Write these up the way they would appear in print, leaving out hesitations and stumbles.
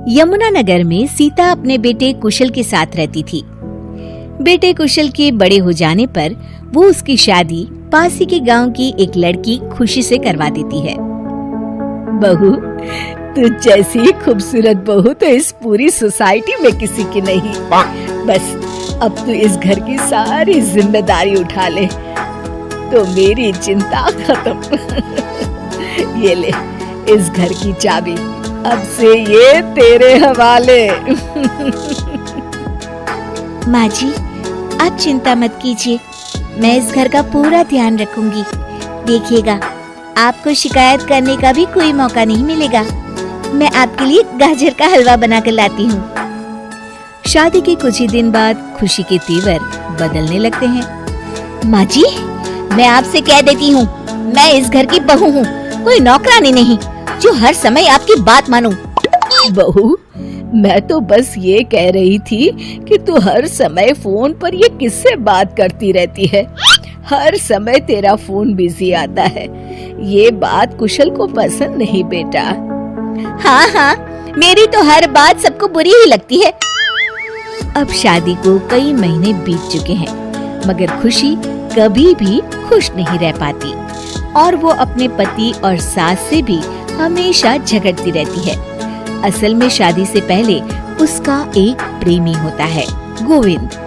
यमुनानगर में सीता अपने बेटे कुशल के साथ रहती थी। बेटे कुशल के बड़े हो जाने पर वो उसकी शादी पास ही के गांव की एक लड़की खुशी से करवा देती है। बहू, तू जैसी खूबसूरत बहू तो इस पूरी सोसाइटी में किसी की नहीं। बस अब तू इस घर की सारी जिम्मेदारी उठा ले तो मेरी चिंता खत्म। ये ले इस घर की चाबी, अब से ये तेरे हवाले। माँ जी, आप चिंता मत कीजिए, मैं इस घर का पूरा ध्यान रखूंगी। देखिएगा, आपको शिकायत करने का भी कोई मौका नहीं मिलेगा। मैं आपके लिए गाजर का हलवा बनाकर लाती हूँ। शादी के कुछ ही दिन बाद खुशी के तेवर बदलने लगते हैं। माँ जी, मैं आपसे कह देती हूँ, मैं इस घर की बहू हूँ, कोई नौकरानी नहीं जो हर समय आपकी बात मानूं। बहू, मैं तो बस ये कह रही थी कि तू हर समय फोन पर ये किससे बात करती रहती है। हर समय तेरा फोन बिजी आता है। ये बात कुशल को पसंद नहीं बेटा। हाँ हाँ, मेरी तो हर बात सबको बुरी ही लगती है। अब शादी को कई महीने बीत चुके हैं, मगर खुशी कभी भी खुश नहीं रह पाती और वो अपने पति और सास से भी हमेशा झगड़ती रहती है। असल में शादी से पहले उसका एक प्रेमी होता है, गोविंद।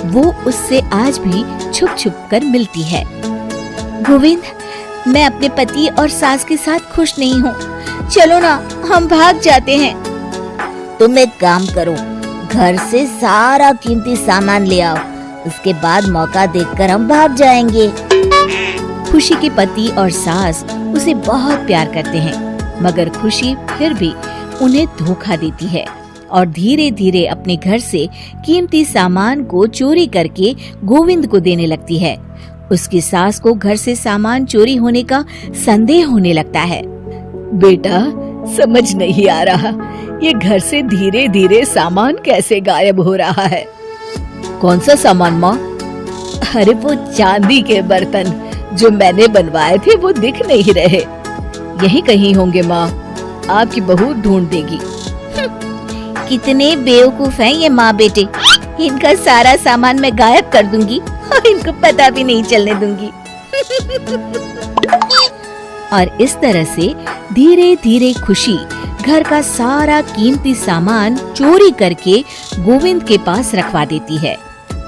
वो उससे आज भी छुप छुप कर मिलती है। गोविंद, मैं अपने पति और सास के साथ खुश नहीं हूँ, चलो ना हम भाग जाते हैं। तुम एक काम करो, घर से सारा कीमती सामान ले आओ, उसके बाद मौका देखकर हम भाग जाएंगे। खुशी के पति और सास उसे बहुत प्यार करते हैं, मगर खुशी फिर भी उन्हें धोखा देती है और धीरे धीरे अपने घर से कीमती सामान को चोरी करके गोविंद को देने लगती है। उसकी सास को घर से सामान चोरी होने का संदेह होने लगता है। बेटा, समझ नहीं आ रहा, ये घर से धीरे धीरे सामान कैसे गायब हो रहा है। कौन सा सामान माँ? अरे वो चांदी के बर्तन जो मैंने बनवाए थे वो दिख नहीं रहे। यहीं कहीं होंगे माँ, आपकी बहू ढूंढ देगी। कितने बेवकूफ हैं ये माँ बेटे, इनका सारा सामान मैं गायब कर दूंगी और इनको पता भी नहीं चलने दूंगी। और इस तरह से धीरे धीरे खुशी घर का सारा कीमती सामान चोरी करके गोविंद के पास रखवा देती है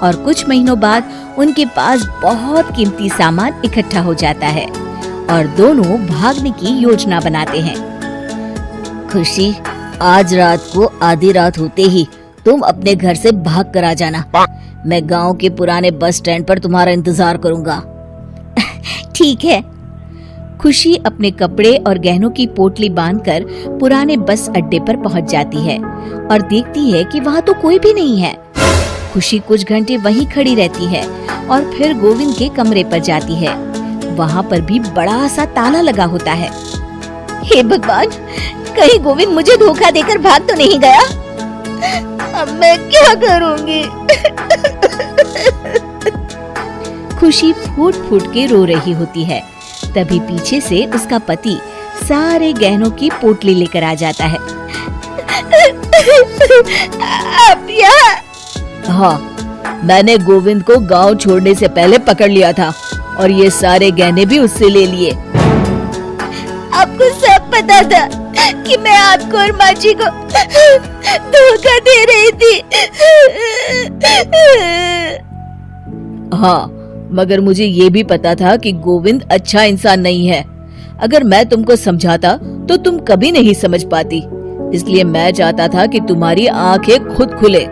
और कुछ महीनों बाद उनके पास बहुत कीमती सामान इकट्ठा हो जाता है और दोनों भागने की योजना बनाते हैं। खुशी, आज रात को आधी रात होते ही तुम अपने घर से भाग कर आ जाना। मैं गांव के पुराने बस स्टैंड पर तुम्हारा इंतजार करूंगा। ठीक है। खुशी अपने कपड़े और गहनों की पोटली बांधकर पुराने बस अड्डे पर पहुंच जाती है और देखती है कि वहाँ तो कोई भी नहीं है। खुशी कुछ घंटे वहीं खड़ी रहती है और फिर गोविंद के कमरे पर जाती है। वहाँ पर भी बड़ा सा ताला लगा होता है। हे भगवान, कहीं गोविंद मुझे धोखा देकर भाग तो नहीं गया। अब मैं क्या करूँगी? खुशी फूट फूट के रो रही होती है। तभी पीछे से उसका पति सारे गहनों की पोटली लेकर आ जाता है। आप यहाँ? हाँ, मैंने गोविंद को गांव छोड़ने से पहले पकड़ लिया था और ये सारे गहने भी उससे ले लिए। आपको सब पता था कि मैं आपको और माँ जी को धोखा दे रही थी। हाँ, मगर मुझे ये भी पता था कि गोविंद अच्छा इंसान नहीं है। अगर मैं तुमको समझाता तो तुम कभी नहीं समझ पाती। इसलिए मैं चाहता था कि तुम्हारी आंखें खुद खुले।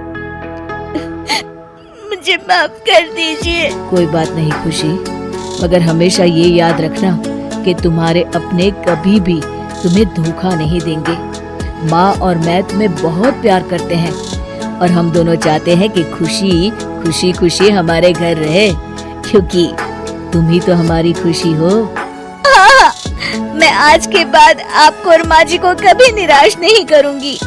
मुझे माफ कर दीजिए। कोई बात नहीं खुशी, मगर हमेशा ये याद रखना कि तुम्हारे अपने कभी भी तुम्हें धोखा नहीं देंगे। माँ और मैं तुम्हें बहुत प्यार करते हैं और हम दोनों चाहते हैं कि खुशी खुशी खुशी हमारे घर रहे, क्योंकि तुम ही तो हमारी खुशी हो। हाँ, मैं आज के बाद आपको और माँ जी को कभी निराश नहीं करूँगी।